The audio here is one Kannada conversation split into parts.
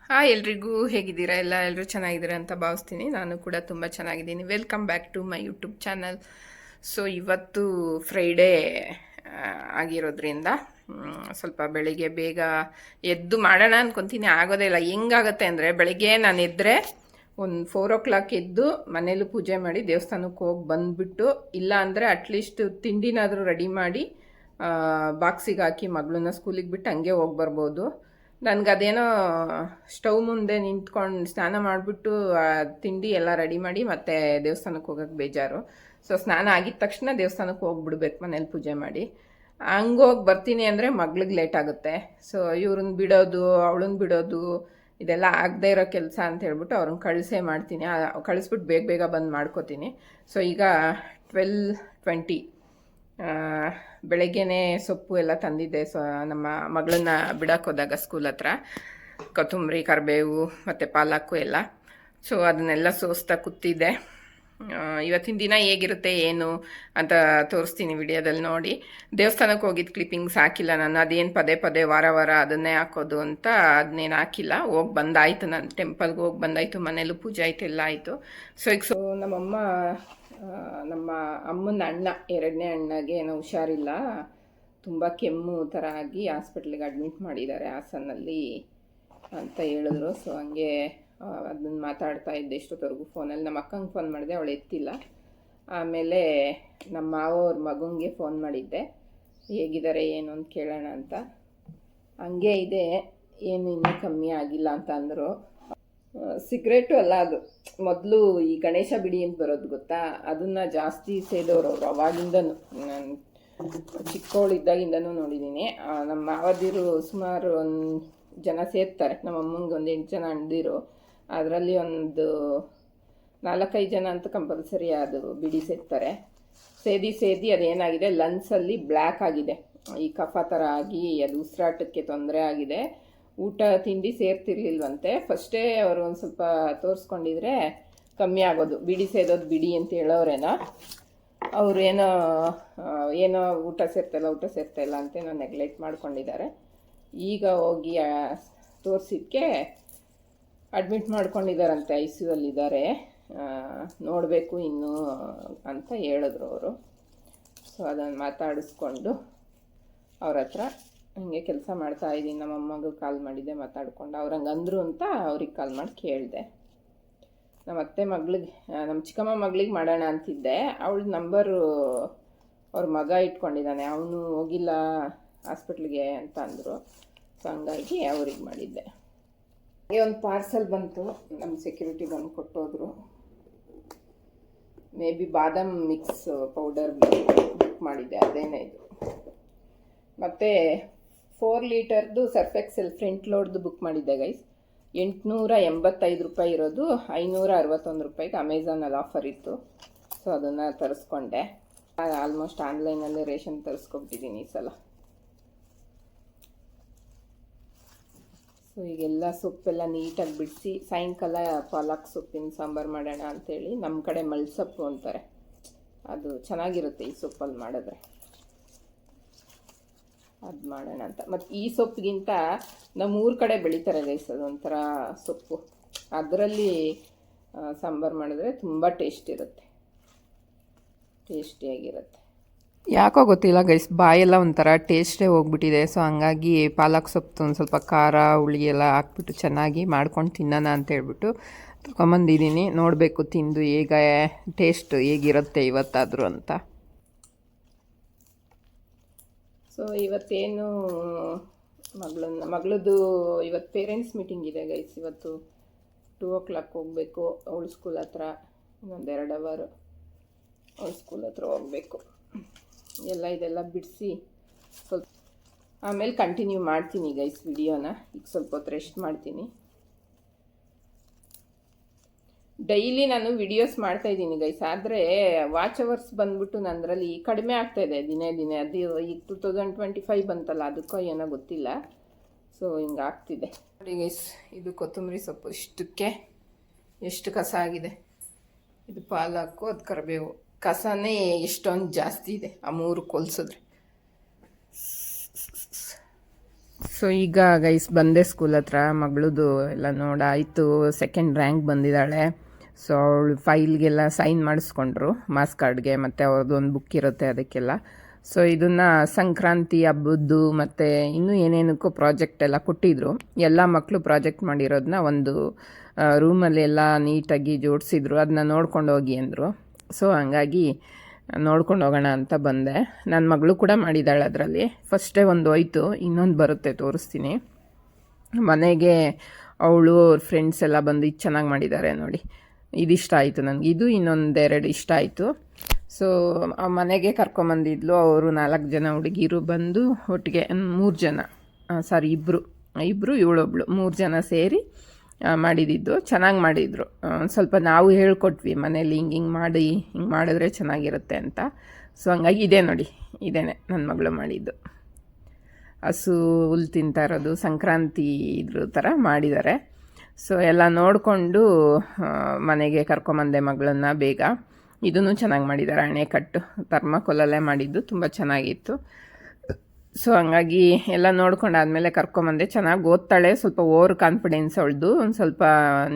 ಎಲ್ರಿಗೂ ಹೇಗಿದ್ದೀರಾ? ಎಲ್ಲರೂ ಚೆನ್ನಾಗಿದ್ದೀರಾ ಅಂತ ಭಾವಿಸ್ತೀನಿ. ನಾನು ಕೂಡ ತುಂಬ ಚೆನ್ನಾಗಿದ್ದೀನಿ. Welcome back to my YouTube channel. So ಇವತ್ತು ಫ್ರೈಡೇ ಆಗಿರೋದ್ರಿಂದ ಸ್ವಲ್ಪ ಬೆಳಿಗ್ಗೆ ಬೇಗ ಎದ್ದು ಮಾಡೋಣ ಅಂದ್ಕೊತೀನಿ. ಆಗೋದೇ ಇಲ್ಲ. ಹೆಂಗಾಗತ್ತೆ ಅಂದರೆ, ಬೆಳಿಗ್ಗೆ ನಾನು ಎದ್ದರೆ ಒಂದು 4 o'clock ಎದ್ದು ಮನೇಲೂ ಪೂಜೆ ಮಾಡಿ ದೇವಸ್ಥಾನಕ್ಕೆ ಹೋಗಿ ಬಂದುಬಿಟ್ಟು, ಇಲ್ಲ ಅಂದರೆ ಅಟ್ಲೀಸ್ಟ್ ತಿಂಡಿನಾದರೂ ರೆಡಿ ಮಾಡಿ ಬಾಕ್ಸಿಗೆ ಹಾಕಿ ಮಗಳನ್ನ ಸ್ಕೂಲಿಗೆ ಬಿಟ್ಟು ಹಂಗೆ ಹೋಗಿ ಬರ್ಬೋದು. ನನಗದೇನೋ ಸ್ಟವ್ ಮುಂದೆ ನಿಂತ್ಕೊಂಡು ಸ್ನಾನ ಮಾಡಿಬಿಟ್ಟು ತಿಂಡಿ ಎಲ್ಲ ರೆಡಿ ಮಾಡಿ ಮತ್ತೆ ದೇವಸ್ಥಾನಕ್ಕೆ ಹೋಗೋಕ್ಕೆ ಬೇಜಾರು. ಸೊ ಸ್ನಾನ ಆಗಿದ ತಕ್ಷಣ ದೇವಸ್ಥಾನಕ್ಕೆ ಹೋಗ್ಬಿಡ್ಬೇಕು ಮನೇಲಿ ಪೂಜೆ ಮಾಡಿ. ಹಂಗೋಗಿ ಬರ್ತೀನಿ ಅಂದರೆ ಮಗ್ಳಿಗೆ ಲೇಟ್ ಆಗುತ್ತೆ. ಸೊ ಇವ್ರನ್ನ ಬಿಡೋದು, ಅವಳನ್ನ ಬಿಡೋದು, ಇದೆಲ್ಲ ಆಗದೆ ಇರೋ ಕೆಲಸ ಅಂತ ಹೇಳ್ಬಿಟ್ಟು ಅವ್ರನ್ನ ಕಳಿಸೇ ಮಾಡ್ತೀನಿ. ಕಳಿಸ್ಬಿಟ್ಟು ಬೇಗ ಬೇಗ ಬಂದು ಮಾಡ್ಕೋತೀನಿ. ಸೊ ಈಗ 12:20 ಬೆಳಗ್ಗೆನೇ ಸೊಪ್ಪು ಎಲ್ಲ ತಂದಿದ್ದೆ. ಸೊ ನಮ್ಮ ಮಗಳನ್ನ ಬಿಡಕ್ಕೆ ಹೋದಾಗ ಸ್ಕೂಲ್ ಹತ್ರ ಕೊತ್ತಂಬರಿ, ಕರಿಬೇವು ಮತ್ತು ಪಾಲಕ್ಕು ಎಲ್ಲ. ಸೊ ಅದನ್ನೆಲ್ಲ ಸೋಸ್ತಾ ಕೂತಿದ್ದೆ. ಇವತ್ತಿನ ದಿನ ಹೇಗಿರುತ್ತೆ ಏನು ಅಂತ ತೋರಿಸ್ತೀನಿ ವಿಡಿಯೋದಲ್ಲಿ ನೋಡಿ. ದೇವಸ್ಥಾನಕ್ಕೆ ಹೋಗಿದ್ದು ಕ್ಲಿಪ್ಪಿಂಗ್ಸ್ ಹಾಕಿಲ್ಲ ನಾನು. ಅದೇನು ಪದೇ ಪದೇ ವಾರ ವಾರ ಅದನ್ನೇ ಹಾಕೋದು ಅಂತ ಅದನ್ನೇನು ಹಾಕಿಲ್ಲ. ಹೋಗಿ ಬಂದಾಯಿತು, ನಾನು ಟೆಂಪಲ್ಗೆ ಹೋಗಿ ಬಂದಾಯಿತು, ಮನೇಲೂ ಪೂಜೆ ಆಯಿತು, ಎಲ್ಲ ಆಯಿತು. ಸೊ ನಮ್ಮಮ್ಮ, ನಮ್ಮ ಅಮ್ಮನ ಅಣ್ಣ, 2ನೇ ಅಣ್ಣಗೆ ಏನೋ ಹುಷಾರಿಲ್ಲ, ತುಂಬ ಕೆಮ್ಮು ಥರ ಆಗಿ ಹಾಸ್ಪಿಟ್ಲಿಗೆ ಅಡ್ಮಿಟ್ ಮಾಡಿದ್ದಾರೆ ಹಾಸನಲ್ಲಿ ಅಂತ ಹೇಳಿದ್ರು. ಸೊ ಹಂಗೆ ಅದನ್ನು ಮಾತಾಡ್ತಾ ಇದ್ದೆ ಇಷ್ಟೊತ್ತವರೆಗೂ ಫೋನಲ್ಲಿ. ನಮ್ಮ ಅಕ್ಕಂಗೆ ಫೋನ್ ಮಾಡಿದೆ, ಅವಳು ಎತ್ತಿಲ್ಲ. ಆಮೇಲೆ ನಮ್ಮ ಮಾವವ್ರ ಮಗನಿಗೆ ಫೋನ್ ಮಾಡಿದ್ದೆ, ಹೇಗಿದ್ದಾರೆ ಏನು ಅಂತ ಕೇಳೋಣ ಅಂತ. ಹಂಗೆ ಇದೆ, ಏನು ಇನ್ನೂ ಕಮ್ಮಿ ಆಗಿಲ್ಲ ಅಂತ ಅಂದರು. ಸಿಗರೇಟು ಅಲ್ಲ ಅದು, ಮೊದಲು ಈ ಗಣೇಶ ಬಿಡಿ ಅಂತ ಬರೋದು ಗೊತ್ತಾ, ಅದನ್ನು ಜಾಸ್ತಿ ಸೇದೋರು ಅವರು ಅವಾಗಿಂದನೂ. ನಾನು ಚಿಕ್ಕವಳಿದ್ದಾಗಿಂದನೂ ನೋಡಿದ್ದೀನಿ. ನಮ್ಮ ಮಾವದಿರು ಸುಮಾರು ಒಂದು ಜನ ಸೇರ್ತಾರೆ. ನಮ್ಮ ಅಮ್ಮಂಗೆ ಒಂದು 8 ಜನ ಅಣ್ದಿರು, ಅದರಲ್ಲಿ ಒಂದು 4-5 ಜನ ಅಂತ ಕಂಪಲ್ಸರಿ ಅದು ಬಿಡಿ ಸೇರ್ತಾರೆ. ಸೇದಿ ಅದೇನಾಗಿದೆ, ಲಂಗ್ಸಲ್ಲಿ ಬ್ಲ್ಯಾಕ್ ಆಗಿದೆ, ಈ ಕಫ ಥರ ಆಗಿ ಅದು ಉಸಿರಾಟಕ್ಕೆ ತೊಂದರೆ ಆಗಿದೆ. ಊಟ ತಿಂಡಿ ಸೇರ್ತಿರ್ಲಿಲ್ವಂತೆ. ಫಸ್ಟೇ ಅವರು ಒಂದು ಸ್ವಲ್ಪ ತೋರಿಸ್ಕೊಂಡಿದ್ರೆ ಕಮ್ಮಿ ಆಗೋದು. ಬಿಡಿ ಸೇದೋದು ಬಿಡಿ ಅಂತ ಹೇಳೋರೇನೋ, ಅವರು ಏನೋ ಊಟ ಸೇರ್ತಾಯಿಲ್ಲ ಅಂತೇನೋ ನೆಗ್ಲೆಕ್ಟ್ ಮಾಡ್ಕೊಂಡಿದ್ದಾರೆ. ಈಗ ಹೋಗಿ ತೋರಿಸಿದ್ದಕ್ಕೆ ಅಡ್ಮಿಟ್ ಮಾಡ್ಕೊಂಡಿದ್ದಾರಂತೆ, ICU ಅಲ್ಲಿದ್ದಾರೆ, ನೋಡಬೇಕು ಇನ್ನೂ ಅಂತ ಹೇಳಿದ್ರು ಅವರು. ಸೊ ಅದನ್ನು ಮಾತಾಡಿಸ್ಕೊಂಡು ಅವ್ರ ಹತ್ರ ಹಂಗೆ ಕೆಲಸ ಮಾಡ್ತಾಯಿದ್ದೀನಿ. ನಮ್ಮ ಅಮ್ಮಗೂ ಕಾಲ್ ಮಾಡಿದ್ದೆ, ಮಾತಾಡ್ಕೊಂಡು ಅವ್ರು ಹಂಗೆ ಅಂದರು ಅಂತ ಅವ್ರಿಗೆ ಕಾಲ್ ಮಾಡಿ ಕೇಳಿದೆ. ನಮ್ಮ ಅತ್ತೆ ಮಗಳಿಗೆ, ನಮ್ಮ ಚಿಕ್ಕಮ್ಮ ಮಗಳಿಗೆ ಮಾಡೋಣ ಅಂತಿದ್ದೆ. ಅವಳ ನಂಬರು ಅವ್ರ ಮಗ ಇಟ್ಕೊಂಡಿದ್ದಾನೆ, ಅವನು ಹೋಗಿಲ್ಲ ಹಾಸ್ಪಿಟ್ಲಿಗೆ ಅಂತ ಅಂದರು. ಸೊ ಹಂಗಾಗಿ ಅವ್ರಿಗೆ ಮಾಡಿದ್ದೆ. ಹಾಗೆ ಒಂದು ಪಾರ್ಸಲ್ ಬಂತು, ನಮ್ಮ ಸೆಕ್ಯೂರಿಟಿ ಬಂದು ಕೊಟ್ಟೋದ್ರು. May be badam mix powder book ಮಾಡಿದ್ದೆ, ಅದೇನೇ ಇದು. ಮತ್ತು 4 ಲೀಟರ್ದು ಸರ್ಫ್ ಎಕ್ಸೆಲ್ ಫ್ರಂಟ್ ಲೋಡ್ದು ಬುಕ್ ಮಾಡಿದ್ದೆ ಗೈಸ್. 885 ರೂಪಾಯಿ ಇರೋದು 561 ರೂಪಾಯಿಗೆ ಅಮೆಝಾನಲ್ಲಿ ಆಫರ್ ಇತ್ತು. ಸೊ ಅದನ್ನು ತರಿಸ್ಕೊಂಡೆ. ಆಲ್ಮೋಸ್ಟ್ ಆನ್ಲೈನಲ್ಲೇ ರೇಷನ್ ತರಿಸ್ಕೊಬಿಟ್ಟಿದ್ದೀನಿ ಈ ಸಲ. ಸೊ ಈಗೆಲ್ಲ ಸೊಪ್ಪೆಲ್ಲ ನೀಟಾಗಿ ಬಿಡಿಸಿ, ಸಾಯಂಕಾಲ ಪಾಲಕ್ ಸೊಪ್ಪಿನ ಸಾಂಬಾರು ಮಾಡೋಣ ಅಂಥೇಳಿ. ನಮ್ಮ ಕಡೆ ಮಳ್ಸೊಪ್ಪು ಅಂತಾರೆ, ಅದು ಚೆನ್ನಾಗಿರುತ್ತೆ ಈ ಸೊಪ್ಪಲ್ಲಿ ಮಾಡಿದ್ರೆ, ಅದು ಮಾಡೋಣ ಅಂತ. ಮತ್ತು ಈ ಸೊಪ್ಪಿಗಿಂತ ನಮ್ಮೂರ ಕಡೆ ಬೆಳೀತಾರೆ ಗೈಸ್, ಅದೊಂಥರ ಸೊಪ್ಪು, ಅದರಲ್ಲಿ ಸಾಂಬಾರು ಮಾಡಿದ್ರೆ ತುಂಬ ಟೇಸ್ಟಿಯಾಗಿರುತ್ತೆ. ಯಾಕೋ ಗೊತ್ತಿಲ್ಲ ಗೈಸ್, ಬಾಯೆಲ್ಲ ಒಂಥರ ಟೇಸ್ಟೇ ಹೋಗ್ಬಿಟ್ಟಿದೆ. ಸೊ ಹಂಗಾಗಿ ಪಾಲಕ್ ಸೊಪ್ಪು ಒಂದು ಸ್ವಲ್ಪ ಖಾರ ಹುಳಿ ಎಲ್ಲ ಹಾಕ್ಬಿಟ್ಟು ಚೆನ್ನಾಗಿ ಮಾಡ್ಕೊಂಡು ತಿನ್ನೋಣ ಅಂತ ಹೇಳ್ಬಿಟ್ಟು ತೊಗೊಂಬಂದಿದ್ದೀನಿ. ನೋಡಬೇಕು ತಿಂದು ಟೇಸ್ಟ್ ಹೇಗಿರುತ್ತೆ ಇವತ್ತಾದರೂ ಅಂತ. ಸೊ ಇವತ್ತೇನು ಮಗಳದ್ದು ಇವತ್ತು ಪೇರೆಂಟ್ಸ್ ಮೀಟಿಂಗ್ ಇದೆ ಗೈಸ್. ಇವತ್ತು 2 o'clock ಹೋಗಬೇಕು ಅವಳ ಸ್ಕೂಲ್ ಹತ್ರ. ಇನ್ನೊಂದು 2 hour ಅವಳ ಸ್ಕೂಲ್ ಹತ್ರ ಹೋಗಬೇಕು. ಇದೆಲ್ಲ ಬಿಡಿಸಿ ಸ್ವಲ್ಪ ಆಮೇಲೆ ಕಂಟಿನ್ಯೂ ಮಾಡ್ತೀನಿ ಗೈಸ್ ವಿಡಿಯೋನ. ಈಗ ಸ್ವಲ್ಪ ಹೊತ್ತು ರೆಸ್ಟ್ ಮಾಡ್ತೀನಿ. ಡೈಲಿ ನಾನು ವಿಡಿಯೋಸ್ ಮಾಡ್ತಾಯಿದ್ದೀನಿ ಗೈಸ್, ಆದರೆ ವಾಚ್ ಅವರ್ಸ್ ಬಂದ್ಬಿಟ್ಟು ನನ್ನದ್ರಲ್ಲಿ ಕಡಿಮೆ ಆಗ್ತಾಯಿದೆ ದಿನೇ. ಅದು ಈಗ 2025 ಬಂತಲ್ಲ, ಅದಕ್ಕೋ ಏನೋ ಗೊತ್ತಿಲ್ಲ. ಸೊ ಹಿಂಗೆ ಆಗ್ತಿದೆ ನೋಡಿ ಗೈಸ್. ಇದು ಕೊತ್ತಂಬರಿ ಸೊಪ್ಪು, ಇಷ್ಟಕ್ಕೆ ಎಷ್ಟು ಕಸ ಆಗಿದೆ. ಇದು ಪಾಲಕ್ಕು, ಅದು ಕರಿಬೇವು. ಕಸನೇ ಎಷ್ಟೊಂದು ಜಾಸ್ತಿ ಇದೆ ಆ 3 ಕೊಲ್ಸಿದ್ರೆ. ಸೊ ಈಗ ಗೈಸ್ ಬಂದೆ ಸ್ಕೂಲ್ ಹತ್ರ, ಮಗಳದು ಎಲ್ಲ ನೋಡಾಯಿತು. ಸೆಕೆಂಡ್ ರ್ಯಾಂಕ್ ಬಂದಿದ್ದಾಳೆ. ಸೊ ಅವಳು ಫೈಲ್ಗೆಲ್ಲ ಸೈನ್ ಮಾಡಿಸ್ಕೊಂಡ್ರು, ಮಾಸ್ ಕಾರ್ಡ್ಗೆ, ಮತ್ತು ಅವ್ರದ್ದು ಒಂದು ಬುಕ್ ಇರುತ್ತೆ ಅದಕ್ಕೆಲ್ಲ. ಸೊ ಇದನ್ನು ಸಂಕ್ರಾಂತಿ ಹಬ್ಬದ್ದು ಮತ್ತು ಇನ್ನೂ ಏನೇನಕ್ಕೂ ಪ್ರಾಜೆಕ್ಟ್ ಎಲ್ಲ ಕೊಟ್ಟಿದ್ರು. ಎಲ್ಲ ಮಕ್ಕಳು ಪ್ರಾಜೆಕ್ಟ್ ಮಾಡಿರೋದನ್ನ ಒಂದು ರೂಮಲ್ಲಿ ಎಲ್ಲ ನೀಟಾಗಿ ಜೋಡಿಸಿದ್ರು. ಅದನ್ನ ನೋಡ್ಕೊಂಡು ಹೋಗಿ ಅಂದರು. ಸೊ ಹಂಗಾಗಿ ನೋಡ್ಕೊಂಡು ಹೋಗೋಣ ಅಂತ ಬಂದೆ. ನನ್ನ ಮಗಳು ಕೂಡ ಮಾಡಿದ್ದಾಳೆ ಅದರಲ್ಲಿ. ಫಸ್ಟೇ ಒಂದು ಹೋಯ್ತು, ಇನ್ನೊಂದು ಬರುತ್ತೆ, ತೋರಿಸ್ತೀನಿ. ಮನೆಗೆ ಅವಳು ಅವ್ರ ಫ್ರೆಂಡ್ಸ್ ಎಲ್ಲ ಬಂದು ಇದು ಚೆನ್ನಾಗಿ ಮಾಡಿದ್ದಾರೆ ನೋಡಿ, ಇದಿಷ್ಟ ಆಯಿತು ನನಗೆ. ಇದು ಇನ್ನೊಂದೆರಡು ಇಷ್ಟ ಆಯಿತು. ಸೊ ಮನೆಗೆ ಕರ್ಕೊಂಬಂದಿದ್ಲು. ಅವರು 4 ಜನ ಹುಡುಗಿರು ಬಂದು ಒಟ್ಟಿಗೆ 3 ಜನ, ಸಾರಿ ಇಬ್ಬರು ಇವಳೊಬ್ಳು, 3 ಜನ ಸೇರಿ ಮಾಡಿದ್ದು. ಚೆನ್ನಾಗಿ ಮಾಡಿದರು. ಸ್ವಲ್ಪ ನಾವು ಹೇಳ್ಕೊಟ್ವಿ ಮನೇಲಿ ಹಿಂಗೆ ಮಾಡಿದ್ರೆ ಚೆನ್ನಾಗಿರುತ್ತೆ ಅಂತ. ಸೊ ಹಂಗಾಗಿ ಇದೇ ನೋಡಿ, ಇದೇನೆ ನನ್ನ ಮಗಳು ಮಾಡಿದ್ದು. ಹಸು ಹುಲ್ಲು ತಿಂತಾ ಇರೋದು, ಸಂಕ್ರಾಂತಿ ಇದ್ರ ಥರ ಮಾಡಿದ್ದಾರೆ. ಸೊ ಎಲ್ಲ ನೋಡಿಕೊಂಡು ಮನೆಗೆ ಕರ್ಕೊಂಬಂದೆ ಮಗಳನ್ನ ಬೇಗ. ಇದನ್ನು ಚೆನ್ನಾಗಿ ಮಾಡಿದ್ದಾರೆ, ಅಣೆಕಟ್ಟು ಥರ್ಮಾಕೋಲಲ್ಲೇ ಮಾಡಿದ್ದು, ತುಂಬ ಚೆನ್ನಾಗಿತ್ತು. ಸೊ ಹಂಗಾಗಿ ಎಲ್ಲ ನೋಡ್ಕೊಂಡಾದ್ಮೇಲೆ ಕರ್ಕೊಂಬಂದೆ. ಚೆನ್ನಾಗಿ ಓದ್ತಾಳೆ, ಸ್ವಲ್ಪ ಓವರ್ ಕಾನ್ಫಿಡೆನ್ಸ್ ಅವಳದು, ಒಂದು ಸ್ವಲ್ಪ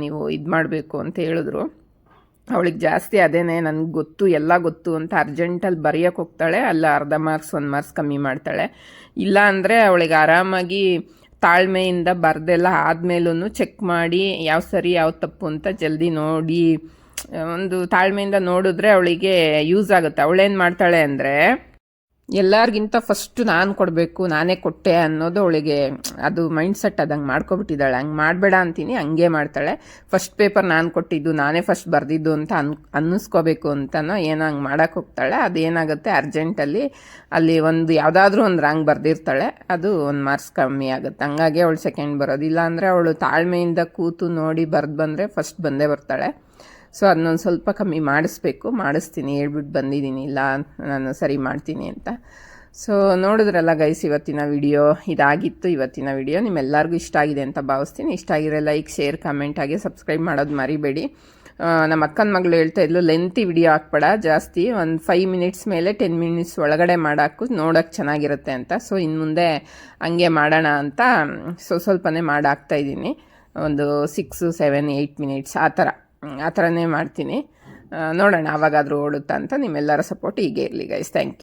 ನೀವು ಇದು ಮಾಡಬೇಕು ಅಂತ ಹೇಳಿದ್ರು. ಅವಳಿಗೆ ಜಾಸ್ತಿ ಅದೇನೆ, ನನಗೆ ಗೊತ್ತು ಎಲ್ಲ ಗೊತ್ತು ಅಂತ ಅರ್ಜೆಂಟಲ್ಲಿ ಬರೆಯೋಕ್ಕೆ ಹೋಗ್ತಾಳೆ. ಅಲ್ಲ ಅರ್ಧ ಮಾರ್ಕ್ಸ್ 1 ಮಾರ್ಕ್ಸ್ ಕಮ್ಮಿ ಮಾಡ್ತಾಳೆ. ಇಲ್ಲ ಅಂದರೆ ಅವಳಿಗೆ ಆರಾಮಾಗಿ ತಾಳ್ಮೆಯಿಂದ ಬರೆದೆಲ್ಲ ಆದಮೇಲೂ ಚೆಕ್ ಮಾಡಿ ಯಾವ ಸರಿ ಯಾವ ತಪ್ಪು ಅಂತ ಜಲ್ದಿ ನೋಡಿ, ಒಂದು ತಾಳ್ಮೆಯಿಂದ ನೋಡಿದ್ರೆ ಅವಳಿಗೆ ಯೂಸ್ ಆಗುತ್ತೆ. ಅವಳೇನು ಮಾಡ್ತಾಳೆ ಅಂದರೆ, ಎಲ್ಲರಿಗಿಂತ ಫಸ್ಟ್ ನಾನು ಕೊಡಬೇಕು, ನಾನೇ ಕೊಟ್ಟೆ ಅನ್ನೋದು ಅವಳಿಗೆ ಅದು ಮೈಂಡ್ ಸೆಟ್ ಅದಂಗೆ ಮಾಡ್ಕೊಬಿಟ್ಟಿದ್ದಾಳೆ. ಹಂಗೆ ಮಾಡಬೇಡ ಅಂತೀನಿ, ಹಂಗೆ ಮಾಡ್ತಾಳೆ. ಫಸ್ಟ್ ಪೇಪರ್ ನಾನು ಕೊಟ್ಟಿದ್ದು, ನಾನೇ ಫಸ್ಟ್ ಬರೆದಿದ್ದು ಅಂತ ಅನ್ನಿಸ್ಕೋಬೇಕು ಅಂತನೋ ಏನೋ ಹಂಗೆ ಮಾಡೋಕ್ಕೆ ಹೋಗ್ತಾಳೆ. ಅದೇನಾಗುತ್ತೆ, ಅರ್ಜೆಂಟಲ್ಲಿ ಅಲ್ಲಿ ಒಂದು ಯಾವುದಾದ್ರೂ ಒಂದು ರಾಂಗ್ ಬರೆದಿರ್ತಾಳೆ, ಅದು 1 ಮಾರ್ಕ್ಸ್ ಕಮ್ಮಿ ಆಗುತ್ತೆ. ಹಂಗಾಗಿ ಅವಳು ಸೆಕೆಂಡ್ ಬರೋದಿಲ್ಲ. ಅಂದರೆ ಅವಳು ತಾಳ್ಮೆಯಿಂದ ಕೂತು ನೋಡಿ ಬರೆದು ಬಂದರೆ ಫಸ್ಟ್ ಬಂದೇ ಬರ್ತಾಳೆ. ಸೊ ಅದನ್ನೊಂದು ಸ್ವಲ್ಪ ಕಮ್ಮಿ ಮಾಡಿಸ್ತೀನಿ, ಹೇಳ್ಬಿಟ್ಟು ಬಂದಿದ್ದೀನಿ, ಇಲ್ಲ ನಾನು ಸರಿ ಮಾಡ್ತೀನಿ ಅಂತ. ಸೊ ನೋಡಿದ್ರಲ್ಲ ಗೈಸ್, ಇವತ್ತಿನ ವಿಡಿಯೋ ಇದಾಗಿತ್ತು. ಇವತ್ತಿನ ವಿಡಿಯೋ ನಿಮ್ಮೆಲ್ಲರಿಗೂ ಇಷ್ಟ ಆಗಿದೆ ಅಂತ ಭಾವಿಸ್ತೀನಿ. ಇಷ್ಟ ಆಗಿರೋ ಲೈಕ್, ಶೇರ್, ಕಮೆಂಟ್ ಆಗಿ ಸಬ್ಸ್ಕ್ರೈಬ್ ಮಾಡೋದು ಮರಿಬೇಡಿ. ನಮ್ಮ ಅಕ್ಕನ ಮಗಳು ಹೇಳ್ತಾ ಇದ್ಲು, ಲೆಂತಿ ವಿಡಿಯೋ ಹಾಕ್ಬೇಡ ಜಾಸ್ತಿ, ಒಂದು 5 ಮಿನಿಟ್ಸ್ ಮೇಲೆ 10 ಮಿನಿಟ್ಸ್ ಒಳಗಡೆ ಮಾಡಾಕು, ನೋಡೋಕ್ಕೆ ಚೆನ್ನಾಗಿರುತ್ತೆ ಅಂತ. ಸೊ ಇನ್ನು ಮುಂದೆ ಹಂಗೆ ಮಾಡೋಣ ಅಂತ ಸ್ವಲ್ಪನೇ ಮಾಡಾಕ್ತಾಯಿದ್ದೀನಿ. ಒಂದು 6, 7, 8 ಮಿನಿಟ್ಸ್ ಆ ಥರನೇ ಮಾಡ್ತೀನಿ. ನೋಡೋಣ ಆವಾಗಾದರೂ ಓಡುತ್ತಾ ಅಂತ. ನಿಮ್ಮೆಲ್ಲರ ಸಪೋರ್ಟ್ ಹೀಗೆ ಇರಲಿ ಗೈಸ್. Thank you.